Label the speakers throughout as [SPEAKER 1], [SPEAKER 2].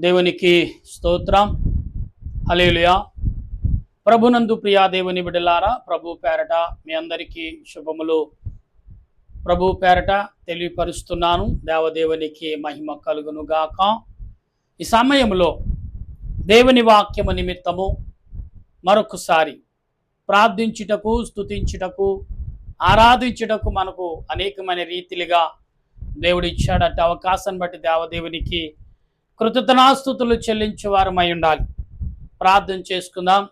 [SPEAKER 1] దేవునికి స్తోత్రం. హల్లెలూయా. ప్రభునందు ప్రియా దేవుని బిడ్డలారా, ప్రభు పేరట మీ అందరికీ శుభములు ప్రభు పేరట తెలియపరుస్తున్నాను. దేవదేవునికి మహిమ కలుగును గాక. ఈ సమయంలో దేవుని వాక్యము నిమిత్తము మరొకసారి ప్రార్థించుటకు, స్తుతించుటకు, ఆరాధించుటకు మనకు అనేకమైన రీతిలుగా దేవుడు ఇచ్చాడట. అవకాశాన్ని బట్టి దేవదేవునికి కృతజ్ఞతాస్తుతులు చెల్లించే వారమై ఉండాలి. ప్రార్థన చేసుకుందాం.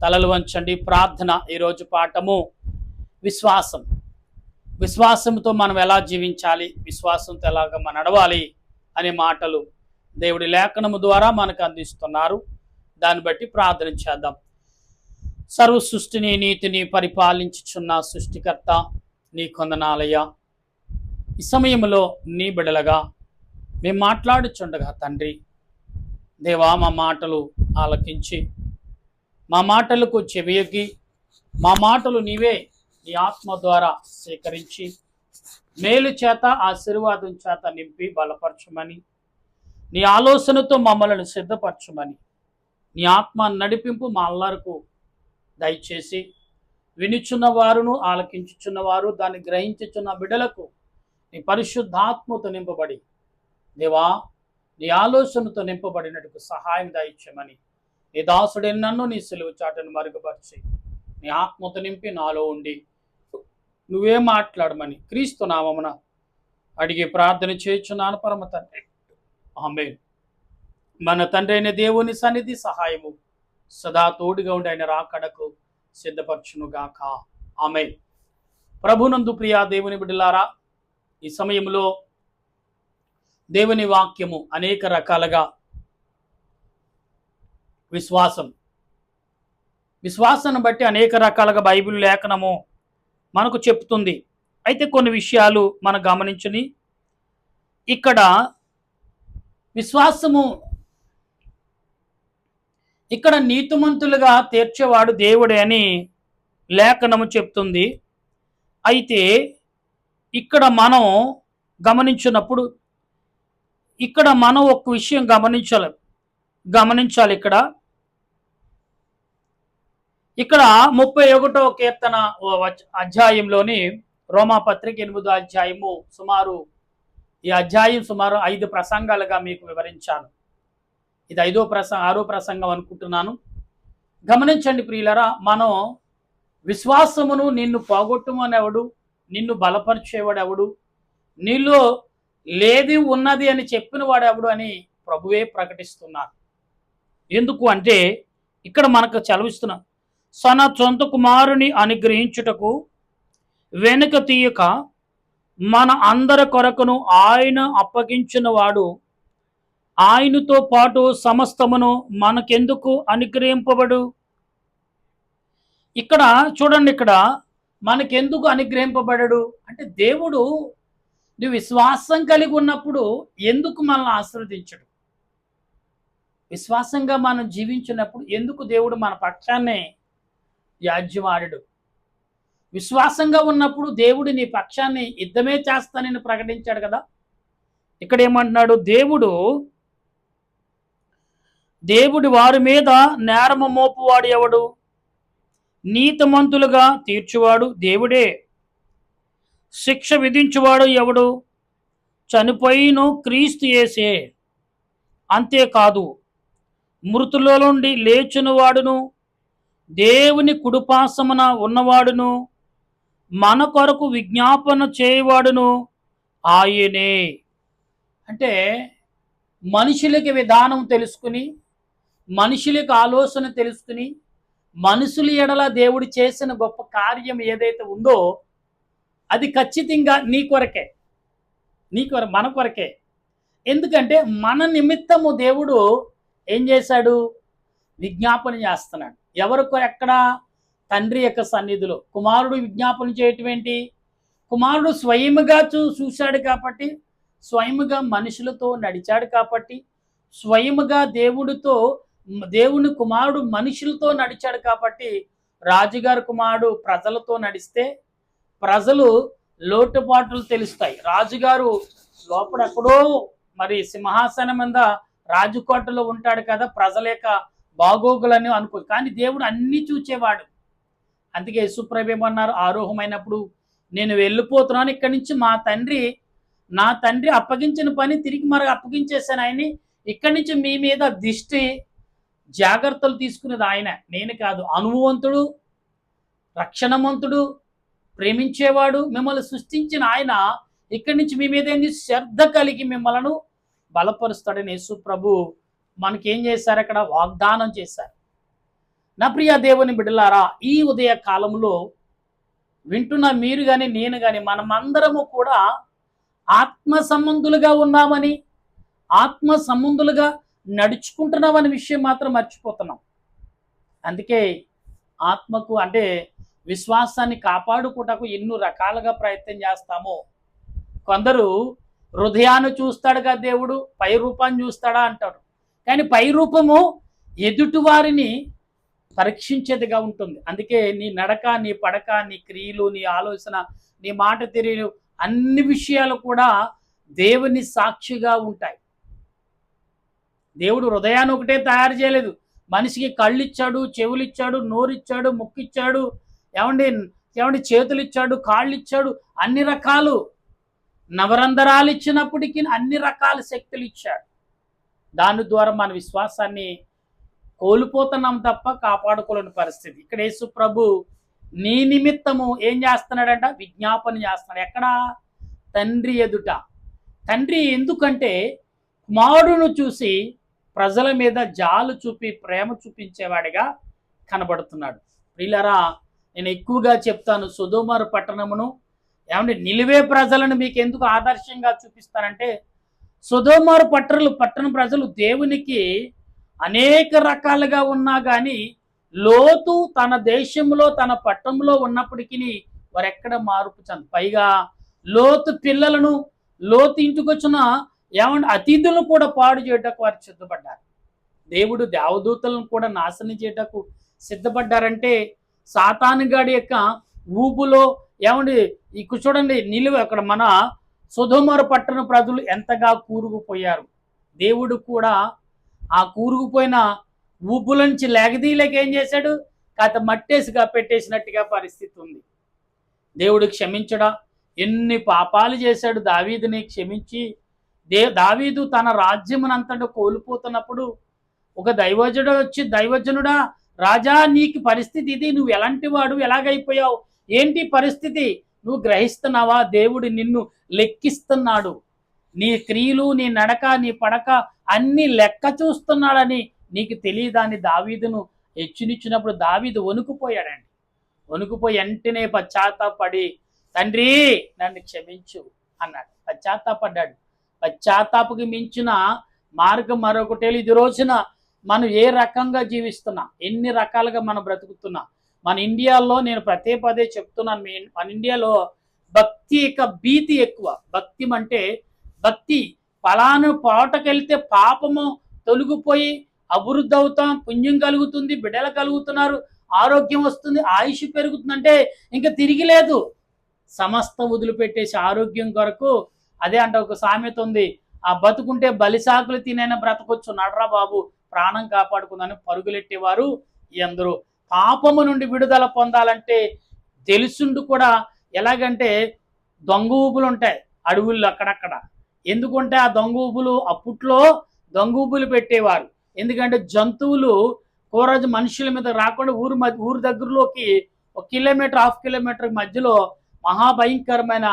[SPEAKER 1] తలలు వంచండి. ప్రార్థన. ఈరోజు పాఠము విశ్వాసం. విశ్వాసంతో మనం ఎలా జీవించాలి, విశ్వాసంతో ఎలాగ మనం నడవాలి అనే మాటలు దేవుడి లేఖనము ద్వారా మనకు అందిస్తున్నారు. దాన్ని బట్టి ప్రార్థన చేద్దాం. సర్వ సృష్టిని, నీతిని పరిపాలించుచున్న సృష్టికర్త నీ కొందనాలయ్యా, ఈ సమయంలో నీ బిడలగా మేము మాట్లాడుచుండగా తండ్రి దేవా, మా మాటలు ఆలకించి మా మాటలకు చెవియొగ్గి మా మాటలు నీవే నీ ఆత్మ ద్వారా సేకరించి మేలు చేత, ఆశీర్వాదం చేత నింపి బలపరచమని, నీ ఆలోచనతో మమ్మల్ని సిద్ధపరచమని, నీ ఆత్మ నడిపింపు మా అల్లరకు దయచేసి వినుచున్న వారును ఆలకించుచున్నవారు దాన్ని గ్రహించుచున్న బిడ్డలకు నీ పరిశుద్ధాత్మతో నింపబడి దేవా, నీ ఆలోచనతో నింపబడినట్టుకు సహాయం దయచేయమని, నీ దాసుడైన నన్ను నీ సిలువ చాటును మరుగుపరిచి నీ ఆత్మతో నింపి నాలో ఉండి నువ్వే మాట్లాడమని క్రీస్తు నామమున అడిగి ప్రార్థన చేయుచున్నాను పరమ తండ్రి. ఆమేన్. మన తండ్రి అయిన దేవుని సన్నిధి సహాయము సదా తోడుగా ఉండి ఆయన రాకడకు సిద్ధపరచునుగాక. ఆమేన్. ప్రభునందు ప్రియా దేవుని బిడ్డలారా, ఈ సమయంలో దేవుని వాక్యము అనేక రకాలుగా విశ్వాసాన్ని బట్టి అనేక రకాలుగా బైబిల్ లేఖనము మనకు చెప్తుంది. అయితే కొన్ని విషయాలు మనం గమనించని, ఇక్కడ విశ్వాసము ఇక్కడ నీతిమంతులుగా తీర్చేవాడు దేవుడే అని లేఖనము చెప్తుంది. అయితే ఇక్కడ మనం గమనించినప్పుడు ఇక్కడ మనం ఒక విషయం గమనించాలి. ఇక్కడ 31వ కీర్తన అధ్యాయంలోని రోమాపత్రిక 8వ అధ్యాయము ఈ అధ్యాయం సుమారు 5 ప్రసంగాలుగా మీకు వివరించాను. ఇది 6వ ప్రసంగం అనుకుంటున్నాను. గమనించండి ప్రియులరా, మనం విశ్వాసమును నిన్ను పోగొట్టుమనెవడు, నిన్ను బలపరిచేవాడెవడు, నీలో లేది ఉన్నది అని చెప్పిన వాడెవడు అని ప్రభువే ప్రకటిస్తున్నారు. ఎందుకు అంటే ఇక్కడ మనకు చదివిస్తున్నా, తన సొంత కుమారుని అనుగ్రహించుటకు వెనుక తీయక మన అందరి కొరకును ఆయన అప్పగించిన వాడు ఆయనతో పాటు సమస్తమును మనకెందుకు అనుగ్రహింపబడు. ఇక్కడ చూడండి, ఇక్కడ మనకెందుకు అనుగ్రహింపబడడు అంటే దేవుడు నువ్వు విశ్వాసం కలిగి ఉన్నప్పుడు ఎందుకు మనల్ని ఆశీర్వదించడు, విశ్వాసంగా మనం జీవించినప్పుడు ఎందుకు దేవుడు మన పక్షాన్నే యాజ్యమాడడు. విశ్వాసంగా ఉన్నప్పుడు దేవుడు నీ పక్షాన్ని యుద్ధమే చేస్తానని ప్రకటించాడు కదా. ఇక్కడ ఏమంటున్నాడు, దేవుడి వారి మీద నేరము మోపువాడు ఎవడు, నీతిమంతులుగా తీర్చువాడు దేవుడే, శిక్ష విధించువాడు ఎవడు, చనిపోయిన క్రీస్తు యేసే. అంతేకాదు మృతుల నుండి లేచిన వాడును దేవుని కుడిపార్శ్వమున ఉన్నవాడును మన కొరకు విజ్ఞాపన చేయవాడును ఆయనే. అంటే మనుషులకి విధానం తెలుసుకుని, మనుషులకి ఆలోచన తెలుసుకుని, మనుషుల ఎడల దేవుడు చేసిన గొప్ప కార్యం ఏదైతే ఉందో అది ఖచ్చితంగా నీ కొరకే, మన కొరకే. ఎందుకంటే మన నిమిత్తము దేవుడు ఏం చేశాడు, విజ్ఞాపన చేస్తున్నాడు. ఎవరికో ఎక్కడ తండ్రి యొక్క సన్నిధిలో కుమారుడు విజ్ఞాపన చేయటం ఏంటి, కుమారుడు స్వయముగా చూశాడు కాబట్టి, స్వయముగా మనుషులతో నడిచాడు కాబట్టి, స్వయముగా దేవుని కుమారుడు మనుషులతో నడిచాడు కాబట్టి, రాజుగారి కుమారుడు ప్రజలతో నడిస్తే ప్రజలు లోటుపాట్లు తెలుస్తాయి. రాజుగారు లోపల ఎక్కడో మరి సింహాసనం మీద రాజకోటలో ఉంటాడు కదా, ప్రజల యొక్క బాగోగులని అనుకో, కానీ దేవుడు అన్ని చూచేవాడు. అందుకే యేసుప్రభు ఏమన్నారు, ఆరోహమైనప్పుడు నేను వెళ్ళిపోతున్నాను ఇక్కడి నుంచి, నా తండ్రి అప్పగించిన పని తిరిగి మరొక అప్పగించేశాను ఆయన్ని, ఇక్కడి నుంచి మీ మీద దిష్టి జాగ్రత్తలు తీసుకునేది ఆయన, నేను కాదు. అనుభవంతుడు, రక్షణమంతుడు, ప్రేమించేవాడు, మిమ్మల్ని సృష్టించిన ఆయన ఇక్కడి నుంచి మీ మీద ఏంది శ్రద్ధ కలిగి మిమ్మల్ని బలపరుస్తాడని యేసు ప్రభు మనకేం చేశారు, అక్కడ వాగ్దానం చేశారు. నా ప్రియ దేవుని బిడ్డలారా, ఈ ఉదయ కాలంలో వింటున్న మీరు కానీ నేను కానీ మనమందరము కూడా ఆత్మ సంబంధులుగా ఉన్నామని, ఆత్మ సంబంధులుగా నడుచుకుంటున్నామనే విషయం మాత్రం మర్చిపోతున్నాం. అందుకే ఆత్మకు అంటే విశ్వాసాన్ని కాపాడుకోటకు ఎన్నో రకాలుగా ప్రయత్నం చేస్తాము. కొందరు హృదయాన్ని చూస్తాడుగా దేవుడు, పై రూపాన్ని చూస్తాడా అంటాడు. కానీ పై రూపము ఎదుటి వారిని పరీక్షించేదిగా ఉంటుంది. అందుకే నీ నడక, నీ పడక, నీ క్రియలు, నీ ఆలోచన, నీ మాట తీరు, అన్ని విషయాలు కూడా దేవుని సాక్షిగా ఉంటాయి. దేవుడు హృదయాన్ని ఒకటే తయారు చేయలేదు, మనిషికి కళ్ళు ఇచ్చాడు, చెవులు ఇచ్చాడు, నోరు ఇచ్చాడు, ముక్కు ఇచ్చాడు, ఏమండి చేతులు ఇచ్చాడు, కాళ్ళు ఇచ్చాడు, అన్ని రకాలు నవరంధ్రాలు ఇచ్చినప్పటికీ అన్ని రకాల శక్తులు ఇచ్చాడు. దాని ద్వారా మన విశ్వాసాన్ని కోల్పోతున్నాం తప్ప కాపాడుకోలేని పరిస్థితి. ఇక్కడ యేసు ప్రభు నీ నిమిత్తము ఏం చేస్తున్నాడంట, విజ్ఞాపన చేస్తున్నాడు. ఎక్కడ? తండ్రి ఎదుట. తండ్రి ఎందుకంటే కుమారుడును చూసి ప్రజల మీద జాలు చూపి ప్రేమ చూపించేవాడిగా కనబడుతున్నాడు. ప్రియులారా, నేను ఎక్కువగా చెప్తాను, సొదొమ పట్టణమును ఏమంటే నిలివే ప్రజలను మీకు ఎందుకు ఆదర్శంగా చూపిస్తానంటే, సొదొమ పట్టణ ప్రజలు దేవునికి అనేక రకాలుగా ఉన్నా కానీ లోతు తన దేశంలో తన పట్టణంలో ఉన్నప్పటికీ వారెక్కడ మార్పు చెంద, పైగా లోతు పిల్లలను, లోతు ఇంటికి వచ్చిన అతిథులను కూడా పాడు చేయటకు వారు సిద్ధపడ్డారు. దేవుడు దేవదూతలను కూడా నాశనం చేయటకు సిద్ధపడ్డారంటే సాతానుగాడి యొక్క ఊపులో ఇక్కడ చూడండి, అక్కడ మన సొదొమ పట్టణ ప్రజలు ఎంతగా కూరుకుపోయారు. దేవుడు కూడా ఆ కూరుకుపోయిన ఊపుల నుంచి లేక ఏం చేశాడు, కాత మట్టేసిగా పెట్టేసినట్టుగా పరిస్థితి ఉంది. దేవుడు క్షమించడా, ఎన్ని పాపాలు చేశాడు దావీదుని క్షమించి. దావీదు తన రాజ్యమునంతటా కోల్పోతున్నప్పుడు ఒక దైవజనుడు వచ్చి, దైవజనుడా రాజా, నీకు పరిస్థితి ఇది, నువ్వు ఎలాంటి వాడు, ఎలాగైపోయావు, ఏంటి పరిస్థితి, నువ్వు గ్రహిస్తున్నావా? దేవుడు నిన్ను లెక్కిస్తున్నాడు, నీ క్రియలు, నీ నడక, నీ పడక అన్ని లెక్క చూస్తున్నాడని నీకు తెలియదాన్ని దావీదును హెచ్చరించినప్పుడు దావీదు వణుకుపోయాడండి. వణుకుపోయి వెంటనే పశ్చాత్తాపడి, తండ్రి నన్ను క్షమించు అన్నాడు. పశ్చాత్తాపడ్డాడు. పశ్చాత్తాపకి మించిన మార్గం మరొకటి లేదు. ఇది రోజున మనం ఏ రకంగా జీవిస్తున్నా, ఎన్ని రకాలుగా మనం బ్రతుకుతున్నా, మన ఇండియాలో నేను పదే చెప్తున్నాను, మన ఇండియాలో భక్తి యొక్క భీతి ఎక్కువ. భక్తి అంటే భక్తి ఫలాను పాటకెళ్తే పాపము తొలగిపోయి అభివృద్ధి అవుతాం, పుణ్యం కలుగుతుంది, బిడ్డలు కలుగుతున్నారు, ఆరోగ్యం వస్తుంది, ఆయుష్ పెరుగుతుందంటే ఇంకా తిరిగి లేదు. సమస్త వదిలిపెట్టేసి ఆరోగ్యం కొరకు, అదే అంటే ఒక సామెత ఉంది, ఆ బతుకుంటే బలిసాకులు తినైనా బ్రతకొచ్చు, నడరా బాబు ప్రాణం కాపాడుకుందని పరుగులెట్టేవారు ఎందరో. పాపము నుండి విడుదల పొందాలంటే తెలుసుండు కూడా ఎలాగంటే దొంగ ఊపులు ఉంటాయి అడవుల్లో అక్కడక్కడ. ఎందుకంటే ఆ దొంగ ఊపులు అప్పట్లో దొంగ ఊపులు పెట్టేవారు. ఎందుకంటే జంతువులు కోరజు మనుషుల మీద రాకుండా ఊరు దగ్గరలోకి 1 కిలోమీటర్, ½ కిలోమీటర్ మధ్యలో మహాభయంకరమైన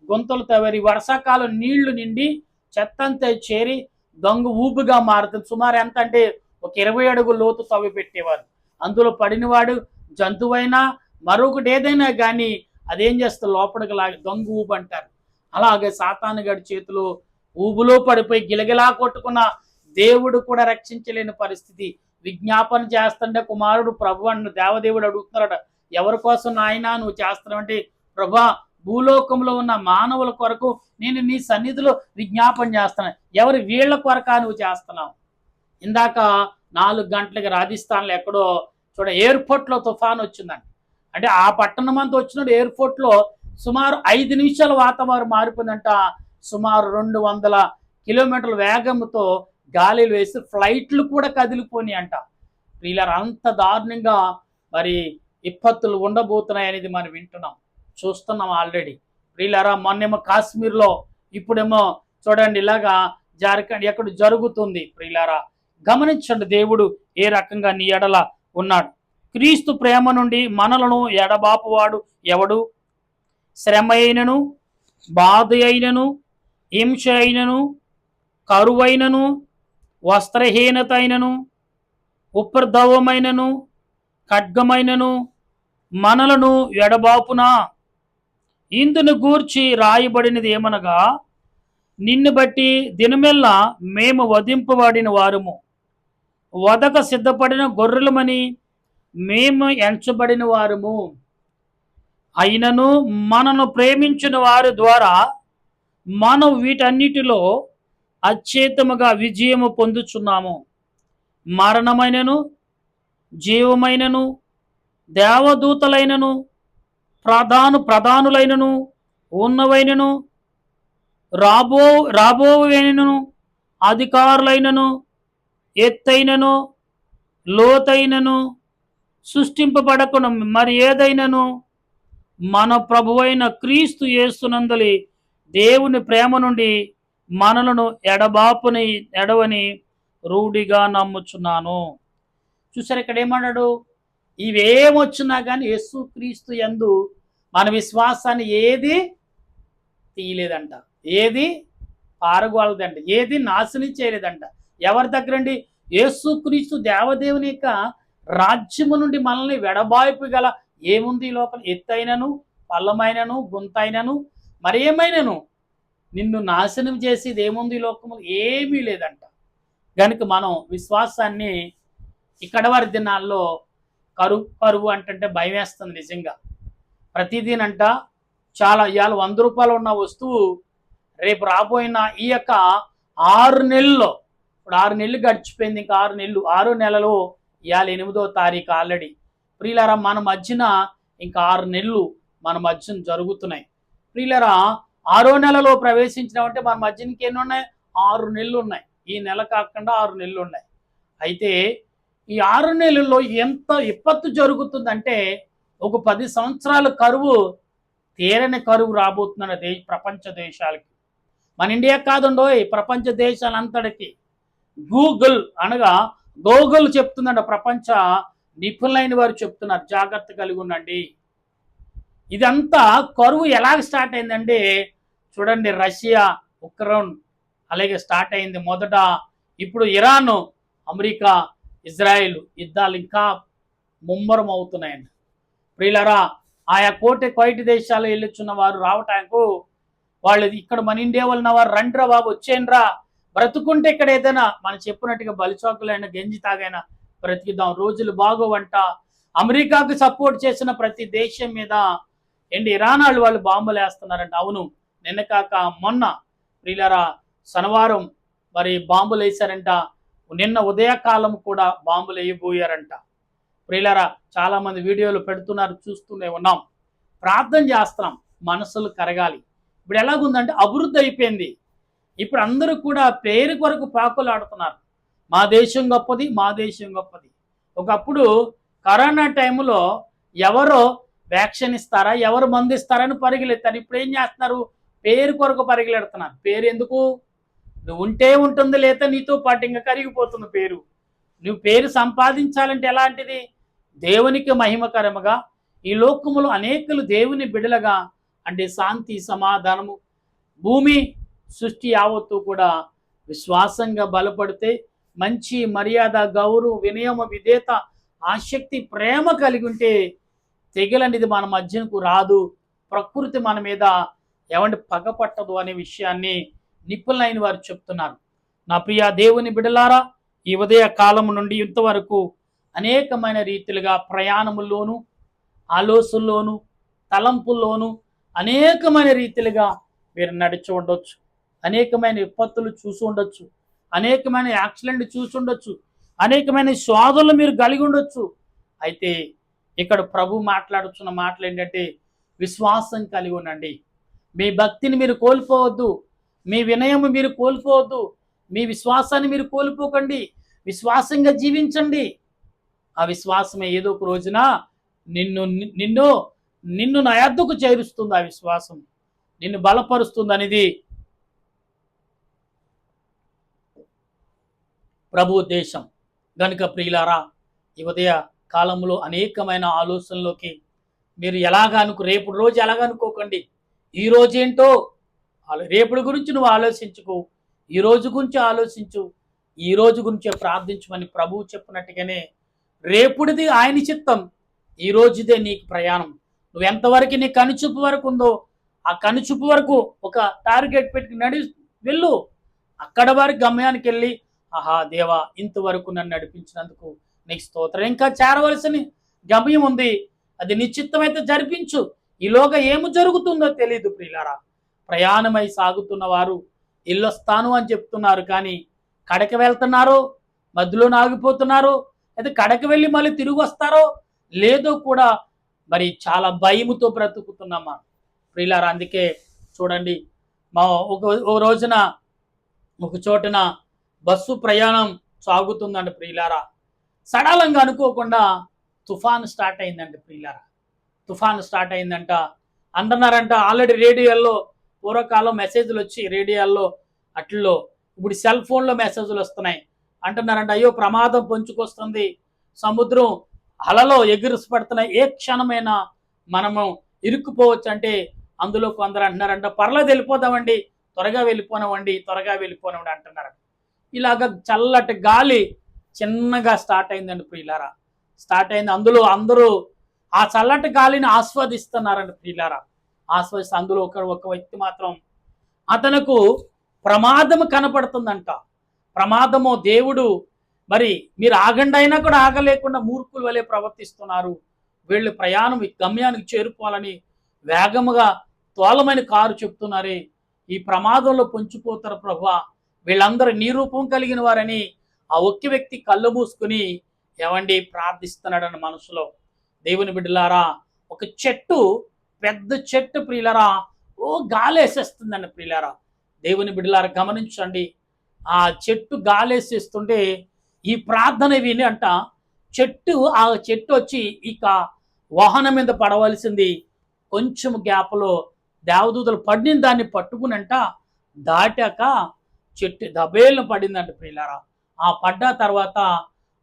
[SPEAKER 1] గుంతలు తవ్వారు. వర్షాకాలం నీళ్లు నిండి చెత్తంతా చేరి దొంగ ఊపుగా మారుతుంది. సుమారు ఎంత అంటే ఒక 20 అడుగుల లోతు తవ్వి పెట్టేవారు. అందులో పడినవాడు జంతువైనా మరొకటి ఏదైనా కానీ అదేం చేస్తారు, లోపలికి లాగి దొంగ ఊపు అంటారు. అలాగే సాతానుగాడి చేతిలో ఊబులో పడిపోయి గిలగిలా కొట్టుకున్న దేవుడు కూడా రక్షించలేని పరిస్థితి. విజ్ఞాపన చేస్తుంటే కుమారుడు ప్రభు అన్న దేవదేవుడు అడుగుతున్నారట, ఎవరి కోసం నాయనా నువ్వు చేస్తున్నావంటే, ప్రభా భూలోకంలో ఉన్న మానవుల కొరకు నేను నీ సన్నిధిలో విజ్ఞాపన చేస్తున్నాను. ఎవరు వీళ్ళ కొరకా నువ్వు చేస్తున్నావు? ఇందాక 4 గంటలకి రాజస్థాన్లో ఎక్కడో ఎయిర్పోర్ట్లో తుఫాన్ వచ్చిందండి. అంటే ఆ పట్టణం అంతా వచ్చినప్పుడు ఎయిర్పోర్ట్లో సుమారు 5 నిమిషాల వాతావరణం మారిపోయిందంట. సుమారు 200 కిలోమీటర్ల వేగంతో గాలిలు వేసి ఫ్లైట్లు కూడా కదిలిపోయి అంట. వీళ్ళ అంత దారుణంగా మరి విపత్తులు ఉండబోతున్నాయి అనేది మనం వింటున్నాం, చూస్తున్నాం ఆల్రెడీ. వీళ్ళారా మొన్నేమో కాశ్మీర్లో, ఇప్పుడేమో చూడండి ఇలాగా జార్ఖండ్ ఎక్కడ జరుగుతుంది. ప్రియులారా గమనించండి, దేవుడు ఏ రకంగా నీ ఎడల ఉన్నాడు. క్రీస్తు ప్రేమ నుండి మనలను ఎడబాపువాడు ఎవడు? శ్రమ అయినను, బాధ అయినను, హింస అయినను, కరువైనను, వస్త్రహీనత అయినను, ఉపద్రవమైనను, ఖడ్గమైనను మనలను ఎడబాపునా? ఇందును గూర్చి రాయబడినది ఏమనగా, నిన్ను బట్టి దినమెల్లా మేము వధింపబడిన వారము, వదక సిద్ధపడిన గొర్రెలమని మేము ఎంచబడిన వారము. అయినను మనను ప్రేమించిన వారి ద్వారా మనం వీటన్నిటిలో అచేతముగా విజయము పొందుచున్నాము. మరణమైనను, జీవమైనను, దేవదూతలైనను, ప్రధానులైనను, ఉన్నవైనను, రాబోవైనను, అధికారులైనను, ఎత్తైనను, లోతైనను, సృష్టింపబడకును మరి ఏదైనను మన ప్రభువైన క్రీస్తు యేసునందలి దేవుని ప్రేమ నుండి మనలను ఎడవని రూఢిగా నమ్ముచున్నాను. చూసారు ఇక్కడ ఏమన్నాడు? ఇవేమొచ్చినా కానీ యేసు క్రీస్తు యందు మన విశ్వాసాన్ని ఏది తీయలేదంట, ఏది పారగోలదంట, ఏది నాశనం చేయలేదంట. ఎవరి దగ్గరండి? యేసు క్రీస్తు దేవదేవుని యొక్క రాజ్యము నుండి మనల్ని వెడబాయిపు గల ఏముంది ఈ లోపల? ఎత్తైనను, పల్లమైనను, గుంతైనను, మరేమైనను నిన్ను నాశనం చేసేది ఏముంది ఈ లోకములు? ఏమీ లేదంట. కనుక మనం విశ్వాసాన్ని ఇక్కడ వారి దినాల్లో కరువు అంటే భయం వేస్తుంది నిజంగా. ప్రతిదినంట చాలా ఇవాళ 100 రూపాయలు ఉన్న వస్తువు రేపు రాబోయిన ఈ యొక్క 6 నెలల్లో, ఇప్పుడు 6 నెలలు గడిచిపోయింది, ఇంకా 6 నెలలు, 6 నెలలు ఇవాళ 8వ తారీఖు ఆల్రెడీ. ప్రియులారా మన మధ్యన ఇంకా 6 నెలలు మన మధ్యన జరుగుతున్నాయి. ప్రియులారా 6వ నెలలో ప్రవేశించినామంటే మన మధ్యన ఎన్ని ఉన్నాయి? 6 నెలలు ఉన్నాయి. ఈ నెల కాకుండా 6 నెలలు ఉన్నాయి. అయితే ఈ 6 నెలల్లో ఎంత విపత్తు జరుగుతుందంటే ఒక 10 సంవత్సరాల కరువు, తీరని కరువు రాబోతున్న ప్రపంచ దేశాలకి. మన ఇండియా కాదుండో, ప్రపంచ దేశాలంతటికి. గూగుల్ చెప్తుందంట, ప్రపంచ నిపుణులైన వారు చెప్తున్నారు, జాగ్రత్త కలిగి ఉండండి. ఇదంతా కరువు ఎలాగ స్టార్ట్ అయిందంటే చూడండి, రష్యా ఉక్రెయిన్ అలాగే స్టార్ట్ అయింది మొదట. ఇప్పుడు ఇరాన్, అమెరికా, ఇజ్రాయిల్ యుద్ధాలు ఇంకా ముమ్మరం అవుతున్నాయండి. ప్రియులారా ఆయా కోటి దేశాలు వెళ్ళొచ్చున్న వారు రావటానికి వాళ్ళు ఇక్కడ మన ఇండియా వాళ్ళ వారు రండిరా బాబు, వచ్చేయండిరా, బ్రతుకుంటే ఇక్కడ ఏదైనా మనం చెప్పినట్టుగా బలిచోకులైనా గంజి తాగైనా బ్రతికిద్దాం, రోజులు బాగోవంట. అమెరికాకు సపోర్ట్ చేసిన ప్రతి దేశం మీద ఇరాన్ వాళ్ళు బాంబులు వేస్తున్నారంట. అవును, నిన్న కాక మొన్న ప్రియులారా శనివారం మరి బాంబులు వేశారంట. నిన్న ఉదయకాలం కూడా బాంబులు వేయబోయారంట. ప్రియులారా చాలా మంది వీడియోలు పెడుతున్నారు, చూస్తూనే ఉన్నాం, ప్రార్థన చేస్తున్నాం, మనసులు కరగాలి. ఇప్పుడు ఎలాగుందంటే అభివృద్ధి అయిపోయింది. ఇప్పుడు అందరూ కూడా పేరు కొరకు పాకులు ఆడుతున్నారు, మా దేశం గొప్పది, మా దేశం గొప్పది. ఒకప్పుడు కరోనా టైంలో ఎవరో వ్యాక్సిన్ ఇస్తారా, ఎవరు మందు ఇస్తారని పరిగెలెత్తారు. ఇప్పుడు ఏం చేస్తున్నారు? పేరు కొరకు పరిగెలెడుతున్నారు. పేరు ఎందుకు? నువ్వు ఉంటే ఉంటుంది, లేదా నీతో పాటు ఇంకా కరిగిపోతుంది పేరు. నువ్వు పేరు సంపాదించాలంటే ఎలాంటిది? దేవునికి మహిమకరముగా ఈ లోకములో అనేకులు దేవుని బిడలగా అంటే శాంతి సమాధానము, భూమి సృష్టి యావత్తు కూడా విశ్వాసంగా బలపడితే, మంచి మర్యాద, గౌరవం, వినయమ, విధేయత, ఆసక్తి, ప్రేమ కలిగి ఉంటే తెగలనేది మన మధ్యనకు రాదు. ప్రకృతి మన మీద పగపట్టదు అనే విషయాన్ని నిపుణులైన వారు చెప్తున్నారు. నా ప్రియ దేవుని బిడలారా, ఈ ఉదయ కాలం నుండి ఇంతవరకు అనేకమైన రీతిలుగా ప్రయాణముల్లోనూ, ఆలోచనల్లోనూ, తలంపుల్లోనూ అనేకమైన రీతిలుగా మీరు నడిచి ఉండొచ్చు, అనేకమైన విపత్తులు చూసి ఉండొచ్చు, అనేకమైన యాక్సిడెంట్ చూసి ఉండొచ్చు, అనేకమైన శోధనలు మీరు కలిగి ఉండొచ్చు. అయితే ఇక్కడ ప్రభు మాట్లాడుతున్న మాటలు ఏంటంటే, విశ్వాసం కలిగి ఉండండి, మీ భక్తిని మీరు కోల్పోవద్దు, మీ వినయము మీరు కోల్పోవద్దు, మీ విశ్వాసాన్ని మీరు కోల్పోకండి, విశ్వాసంగా జీవించండి. ఆ విశ్వాసమే ఏదో ఒక రోజున నిన్ను నిన్ను నిన్ను నా యొద్దకు చేరుస్తుంది. ఆ విశ్వాసం నిన్ను బలపరుస్తుంది అనేది ప్రభు ఉద్దేశం. గనుక ప్రియులారా, ఈ ఉదయ కాలంలో అనేకమైన ఆలోచనలోకి మీరు రేపు రోజు ఎలాగనుకోకండి. ఈ రోజేంటో రేపటి గురించి నువ్వు ఆలోచించుకో, ఈ రోజు గురించి ఆలోచించు, ఈ రోజు గురించే ప్రార్థించమని ప్రభువు చెప్పినట్టుగానే రేపుడిది ఆయన చిత్తం, ఈ రోజుదే నీకు ప్రయాణం. నువ్వు ఎంతవరకు నీ కనుచూపు వరకు ఉందో ఆ కనుచూపు వరకు ఒక టార్గెట్ పెట్టుకుని వెళ్ళు. అక్కడ వరకు గమ్యానికి వెళ్ళి, ఆహా దేవా ఇంతవరకు నన్ను నడిపించినందుకు నీకు స్తోత్రం. ఇంకా చేరవలసిన గమ్యం ఉంది, అది నిశ్చిత్తమైతే జరిపించు. ఈలోగా ఏమి జరుగుతుందో తెలియదు ప్రియులారా. ప్రయాణమై సాగుతున్న వారు ఇల్లొస్తాను అని చెప్తున్నారు, కానీ కడకి వెళ్తున్నారో, మధ్యలో ఆగిపోతున్నారో, అయితే కడకి వెళ్ళి మళ్ళీ తిరిగి వస్తారో లేదో కూడా మరి చాలా భయముతో బ్రతుకుతున్నామా ప్రియులారా. అందుకే చూడండి, మా ఒక రోజున ఒక చోటున బస్సు ప్రయాణం సాగుతుందండి ప్రియులారా. సడలంగా అనుకోకుండా తుఫాను స్టార్ట్ అయిందండి ప్రియులారా. తుఫాను స్టార్ట్ అయిందంట. అంటున్నారంట ఆల్రెడీ రేడియోల్లో పూర్వకాలం మెసేజ్లు వచ్చి రేడియోల్లో అట్లలో ఇప్పుడు సెల్ ఫోన్లో మెసేజ్లు వస్తున్నాయి. అంటున్నారంట అయ్యో ప్రమాదం పొంచుకొస్తుంది, సముద్రం అలలో ఎగిరిపడుతున్నాయి, ఏ క్షణమైనా మనము ఇరుక్కుపోవచ్చు. అంటే అందులో కొందరు అంటున్నారంట పర్లేదు వెళ్ళిపోదామండి, త్వరగా వెళ్ళిపోనివ్వండి అంటున్నారు. ఇలాగ చల్లటి గాలి చిన్నగా స్టార్ట్ అయిందండి ప్రియులారా. స్టార్ట్ అయింది. అందులో అందరూ ఆ చల్లటి గాలిని ఆస్వాదిస్తున్నారండి ప్రియులారా. ఆస్వాదిస్తే అందులో ఒక వ్యక్తి మాత్రం అతనుకు ప్రమాదము కనపడుతుందంట. ప్రమాదము దేవుడు మరి మీరు ఆగండి అయినా కూడా ఆగలేకుండా మూర్ఖుల వలె ప్రవర్తిస్తున్నారు, వీళ్ళు ప్రయాణం గమ్యానికి చేరుకోవాలని వేగముగా తోలమైన కారు చెప్తున్నారే, ఈ ప్రమాదంలో పొంచిపోతారు ప్రభువా, వీళ్ళందరూ నీ రూపం కలిగిన వారని ఆ ఒక్క వ్యక్తి కళ్ళు మూసుకుని ఏమండి ప్రార్థిస్తున్నాడని మనసులో. దేవుని బిడ్డలారా, ఒక చెట్టు, పెద్ద చెట్టు ప్రియులరా, ఓ గాలేసేస్తుందండి ప్రియులారా. దేవుని బిడ్డలారా గమనించండి, ఆ చెట్టు గాలేసేస్తుంటే ఈ ప్రార్థన విని అంట ఆ చెట్టు వచ్చి ఇక వాహనం మీద పడవలసింది. కొంచెం గ్యాప్లో దేవదూతలు పడిన దాన్ని పట్టుకునంట దాటాక చెట్టు దబేలను పడిందంట ప్రియులారా. ఆ పడ్డ తర్వాత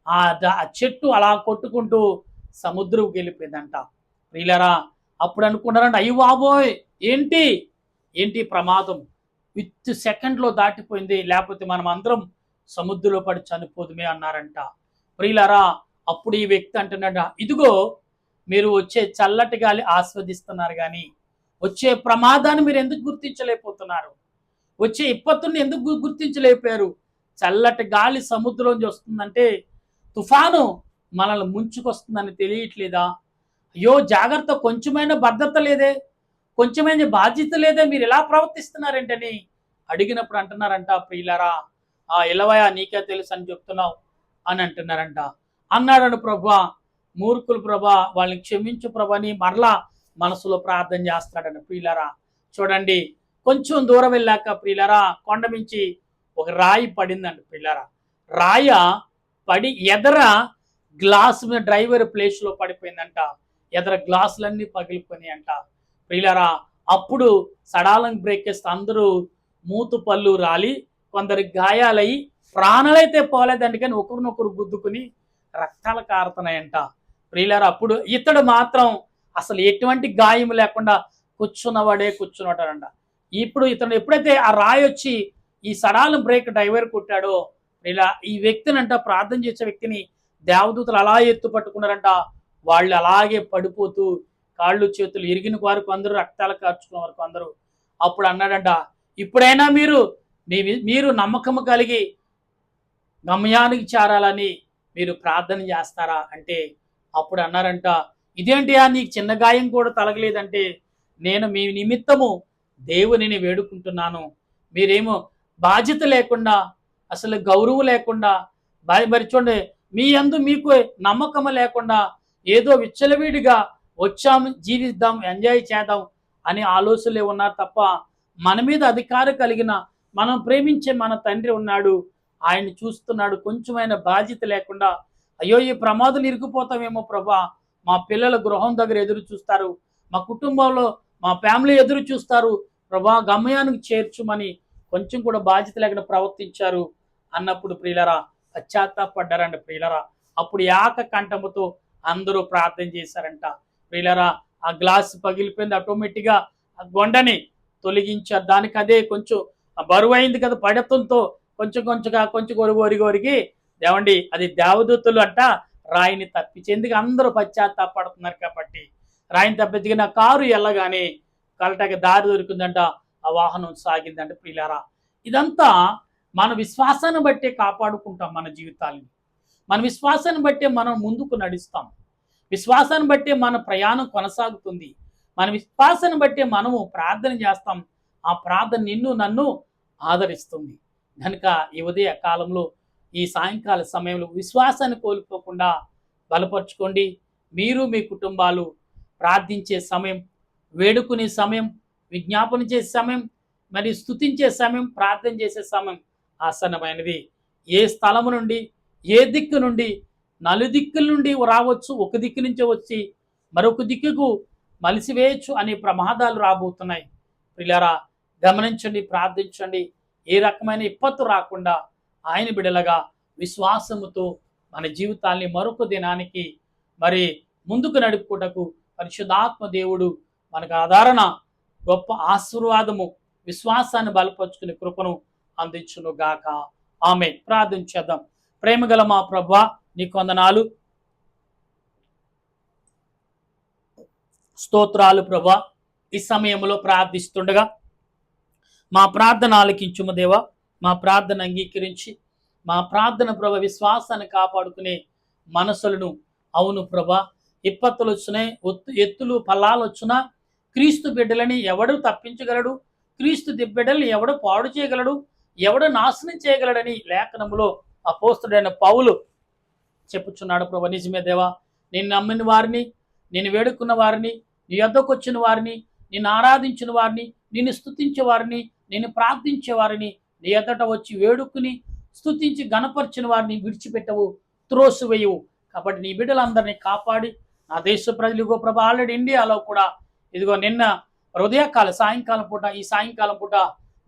[SPEAKER 1] ఆ చెట్టు అలా కొట్టుకుంటూ సముద్రంకి వెళ్ళిపోయిందంట ప్రియులారా. అప్పుడు అనుకున్నారంట అయ్యి బాబోయ్ ఏంటి ప్రమాదం విత్ సెకండ్లో దాటిపోయింది, లేకపోతే మనం అందరం సముద్రంలో పడి చనిపోదుమే అన్నారంట ప్రియులారా. అప్పుడు ఈ వ్యక్తి అంటున్నాడ, ఇదిగో మీరు వచ్చే చల్లటి గాలి ఆస్వాదిస్తున్నారు, కానీ వచ్చే ప్రమాదాన్ని మీరు ఎందుకు గుర్తించలేకపోతున్నారు? వచ్చే విపత్తుని ఎందుకు గుర్తించలేకపోయారు? చల్లటి గాలి సముద్రంలోంచి వస్తుందంటే తుఫాను మనల్ని ముంచుకొస్తుందని తెలియట్లేదా? అయ్యో జాగ్రత్త, కొంచెమైనా భద్రత లేదే, కొంచెమైనా బాధ్యత లేదే, మీరు ఎలా ప్రవర్తిస్తున్నారేంటని అడిగినప్పుడు అంటున్నారంట ప్రియులారా, ఆ ఇలవయా నీకే తెలుసు అని చెప్తున్నావు అని అంటున్నారంట. అన్నాడని ప్రభా, మూర్ఖులు ప్రభా, వాళ్ళని క్షమించు ప్రభని మరలా మనసులో ప్రార్థన చేస్తాడని ప్రియులారా. చూడండి, కొంచెం దూరం వెళ్ళాక ప్రియులారా కొండ మించి ఒక రాయి పడిందండి ప్రియులారా. రాయ పడి ఎదర గ్లాస్ మీద డ్రైవర్ ప్లేస్లో పడిపోయిందంట. ఎదర గ్లాసులన్నీ పగిలిపోయినాయి అంట ప్రియులారా. అప్పుడు సడాలంగా బ్రేక్ చేస్తే అందరూ మూతు పళ్ళు రాలి కొందరికి గాయాలయ్యి ప్రాణాలైతే పోలేదండి, కానీ ఒకరినొకరు గుద్దుకుని రక్తాలు కారుతున్నాయంట ప్రియులారా. అప్పుడు ఇతడు మాత్రం అసలు ఎటువంటి గాయం లేకుండా కూర్చున్నాడంట. ఇప్పుడు ఇతను ఎప్పుడైతే ఆ రాయి వచ్చి ఈ సడాలం బ్రేక్ డ్రైవర్ కొట్టాడో ఇలా ఈ వ్యక్తినంట, ప్రార్థన చేసే వ్యక్తిని దేవదూతలు అలా ఎత్తు పట్టుకున్నారంట. వాళ్ళు అలాగే పడిపోతూ కాళ్ళు చేతులు ఇరిగిన వారు కొందరు, రక్తాలు కార్చుకున్న వారు కొందరు. అప్పుడు అన్నాడంట, ఇప్పుడైనా మీరు నమ్మకం కలిగి గమ్యానికి చేరాలని మీరు ప్రార్థన చేస్తారా అంటే అప్పుడు అన్నారంట, ఇదేంటి నీకు చిన్న గాయం కూడా తలగలేదంటే నేను మీ నిమిత్తము దేవునిని వేడుకుంటున్నాను. మీరేమో బాధ్యత లేకుండా, అసలు గౌరవం లేకుండా, మరి చూడండి మీ యందు మీకు నమ్మకం లేకుండా ఏదో విచ్చలవిడిగా వచ్చాము, జీవిద్దాం, ఎంజాయ్ చేద్దాం అనే ఆలోచనలే ఉన్నారు తప్ప మన మీద అధికారం కలిగిన మనం ప్రేమించే మన తండ్రి ఉన్నాడు, ఆయన చూస్తున్నాడు. కొంచెమైన బాధ్యత లేకుండా అయ్యో ఈ ప్రమాదాలు ఇరుక్కుపోతామేమో ప్రభా, మా పిల్లల గృహం దగ్గర ఎదురు చూస్తారు, మా కుటుంబంలో మా ఫ్యామిలీ ఎదురు చూస్తారు ప్రభా, గమ్యానికి చేర్చుమని కొంచెం కూడా బాధ్యత లేకుండా ప్రవర్తించారు అన్నప్పుడు ప్రియులరా పశ్చాత్తాపడ్డారంట ప్రియులరా. అప్పుడు ఏక కంఠముతో అందరూ ప్రార్థన చేశారంట ప్రియులరా. ఆ గ్లాస్ పగిలిపోయింది, ఆటోమేటిక్గా ఆ గొండని తొలగించారు. దానికి అదే కొంచెం బరువు అయింది కదా, పడతంతో కొంచెం కొంచెం ఒరిగి దేవండి అది దేవదూతలు అంట రాయిని తప్పించేందుకు అందరూ పశ్చాత్తాపడుతున్నారు కాబట్టి రాయిని తప్పించి నా కారు వెళ్ళగానే కలటకి దారి దొరికిందంట, ఆ వాహనం సాగిందంట ప్రియులారా. ఇదంతా మన విశ్వాసాన్ని బట్టే కాపాడుకుంటాం మన జీవితాన్ని. మన విశ్వాసాన్ని బట్టే మనం ముందుకు నడుస్తాం, విశ్వాసాన్ని బట్టే మన ప్రయాణం కొనసాగుతుంది, మన విశ్వాసాన్ని బట్టే మనము ప్రార్థన చేస్తాం. ఆ ప్రార్థన నిన్ను నన్ను ఆదరిస్తుంది. కనుక ఈ ఉదయ కాలంలో ఈ సాయంకాల సమయంలో విశ్వాసాన్ని కోల్పోకుండా బలపరుచుకోండి. మీరు మీ కుటుంబాలు ప్రార్థించే సమయం, వేడుకునే సమయం, విజ్ఞాపన చేసే సమయం, మరి స్తుతించే సమయం, ప్రార్థన చేసే సమయం ఆసన్నమైనది. ఏ స్థలము నుండి ఏ దిక్కు నుండి నలుదిక్కుల నుండి రావచ్చు, ఒక దిక్కు నుంచే వచ్చి మరొక దిక్కుకు మలిసివేయచ్చు అనే ప్రమాదాలు రాబోతున్నాయి. ప్రియులారా గమనించండి, ప్రార్థించండి. ఏ రకమైన విపత్తు రాకుండా ఆయన బిడలగా విశ్వాసముతో మన జీవితాన్ని మరొక దినానికి మరి ముందుకు నడుపుటకు పరిశుద్ధాత్మ దేవుడు మనకు ఆదరణ, గొప్ప ఆశీర్వాదము, విశ్వాసాన్ని బలపరుచుకునే కృపను అందించును గాక. ఆమేన్. ప్రార్థన చేద్దాం. ప్రేమగల మా ప్రభువా నీకు వందనాలు, స్తోత్రాలు ప్రభువా. ఈ సమయంలో ప్రార్థిస్తుండగా మా ప్రార్థన ఆలకించుము దేవా. మా ప్రార్థన అంగీకరించి మా ప్రార్థన ప్రభ విశ్వాసాన్ని కాపాడుకునే మనసులను, అవును ప్రభా విపత్తులు వచ్చినాయి, ఎత్తులు పల్లాలు వచ్చినా క్రీస్తు బిడ్డలని ఎవడు తప్పించగలడు, క్రీస్తు బిడ్డల్ని ఎవడు పాడు చేయగలడు, ఎవడు నాశనం చేయగలడని లేఖనములో అపోస్తుడైన పౌలు చెప్పుచున్నాడు ప్రభా. నిజమే దేవా, నేను నమ్మిన వారిని, నేను వేడుకున్న వారిని, నీ యొద్దకు వచ్చిన వారిని, నిన్ను ఆరాధించిన వారిని, నిన్ను స్తుతించే వారిని, నేను ప్రార్థించే వారిని, నీ ఎద్దట వచ్చి వేడుకుని స్తుతించి గణపరిచిన వారిని విడిచిపెట్టవు, త్రోసివేయవు. కాబట్టి నీ బిడ్డలందరినీ కాపాడి నా దేశ ప్రజలు ఇగో ప్రభా ఆల్రెడీ ఇండియాలో కూడా ఇదిగో నిన్న ఉదయకాల సాయంకాలం పూట, ఈ సాయంకాలం పూట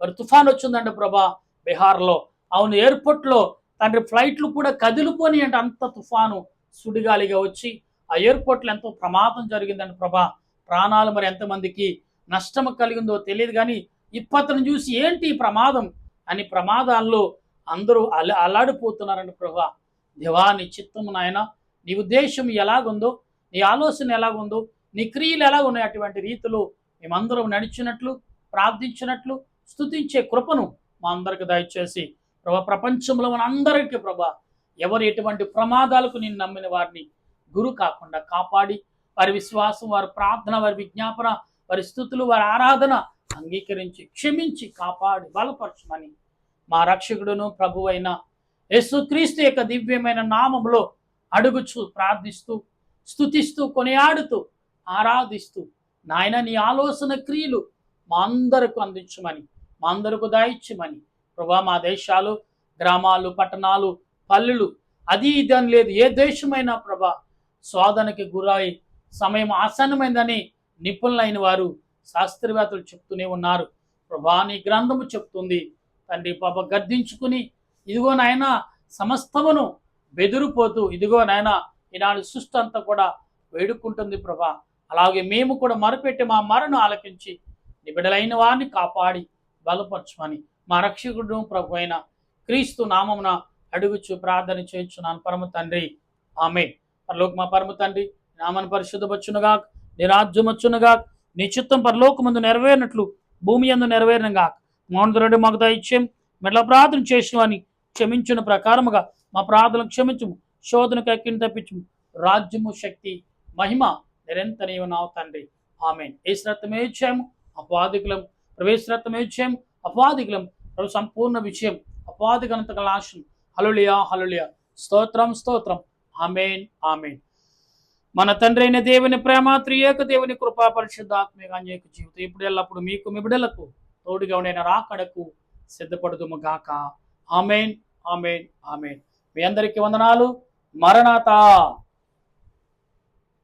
[SPEAKER 1] మరి తుఫాన్ వచ్చిందండి ప్రభా బీహార్లో. అవును, ఎయిర్పోర్ట్లో తండ్రి ఫ్లైట్లు కూడా కదిలిపోని అంటే అంత తుఫాను సుడిగాలిగా వచ్చి ఆ ఎయిర్పోర్ట్లో ఎంతో ప్రమాదం జరిగిందండి ప్రభా. ప్రాణాలు మరి ఎంతమందికి నష్టం కలిగిందో తెలియదు, కానీ ఇప్పటిని చూసి ఏంటి ప్రమాదం అని ప్రమాదాల్లో అందరూ అల్లాడిపోతున్నారండి ప్రభా. దేవా నీ చిత్తము నాయన, నీ ఉద్దేశం ఎలాగుందో, నీ ఆలోచన ఎలాగుందో, నీ క్రియలు ఎలా ఉన్నాయి అటువంటి రీతిలో మేమందరం నడిచినట్లు, ప్రార్థించినట్లు, స్తుతించే కృపను మా అందరికి దయచేసి ప్రభా. ప్రపంచంలో మన అందరికీ ప్రభా ఎవరు ఎటువంటి ప్రమాదాలకు నేను నమ్మిన వారిని గురి కాకుండా కాపాడి వారి విశ్వాసం, వారి ప్రార్థన, వారి విజ్ఞాపన, వారి స్తుతులు, వారి ఆరాధన అంగీకరించి క్షమించి కాపాడి బలపరచమని మా రక్షకుడును ప్రభువైన యేసుక్రీస్తు యొక్క దివ్యమైన నామములో అడుగుచు ప్రార్థిస్తూ స్తుతిస్తూ కొనియాడుతూ ఆరాధిస్తూ నాయన నీ ఆలోచన క్రియలు మా అందరకు అందించమని, మా అందరకు దయచేయమని ప్రభా. మా దేశాలు, గ్రామాలు, పట్టణాలు, పల్లెలు అది ఇదని లేదు, ఏ దేశమైనా ప్రభా శోధనకి గురై సమయం ఆసన్నమైందని నిపుణులైన వారు శాస్త్రవేత్తలు చెప్తూనే ఉన్నారు ప్రభా. నీ గ్రంథము చెప్తుంది తండ్రి పాప గద్దించుకుని ఇదిగో నాయన సమస్తమును బెదిరిపోతూ ఇదిగో నాయన ఈనాడు సృష్టి అంతా కూడా వేడుకుంటుంది ప్రభా. అలాగే మేము కూడా మొరపెట్టి మా మరణం ఆలకించి నీ బిడ్డలైన వారిని కాపాడి బలపరచమని మా రక్షకుడు ప్రభు అయిన క్రీస్తు నామమున అడుగుచు ప్రార్థన చేయించున్నాను పరమ తండ్రి, ఆమేన్. పరలోక మా పరమ తండ్రి నామను పరిశుద్ధపరచునుగా, నీ రాజ్యం వచ్చునుగా, నీ చిత్తం పరలోకమందు నెరవేరినట్లు భూమి యందు నెరవేరునుగా. మౌనరుడు మాకు దయచేయం, మెట్ల ప్రార్థన చేసిన వారిని క్షమించిన ప్రకారముగా మా ప్రార్థనలు క్షమించుము, శోధనకు ఎక్కిని తప్పించుము. రాజ్యము, శక్తి, మహిమ నిరంతరం నీవే నావు తండ్రి, ఆమేన్. ఏసురక్తమే జయము, అపవాదికులం ప్రవేశరక్తమే జయం, అపవాదికులం ప్రభు సంపూర్ణ విజయం, అపవాది గణత నాశనం. హల్లెలూయా హల్లెలూయా, స్తోత్రం స్తోత్రం, ఆమేన్ ఆమేన్. మన తండ్రి అయిన దేవుని ప్రేమ, త్రియేక దేవుని కృపా, పరిశుద్ధాత్మక అనేక జీవితం ఇప్పుడు ఎల్లప్పుడు మీకు మీ బిడ్డలకు తోడుగా ఉండిన రాకడకు సిద్ధపడుదుము గాక. ఆమేన్, ఆమేన్, ఆమేన్. మీ అందరికీ వందనాలు. మరణాతా.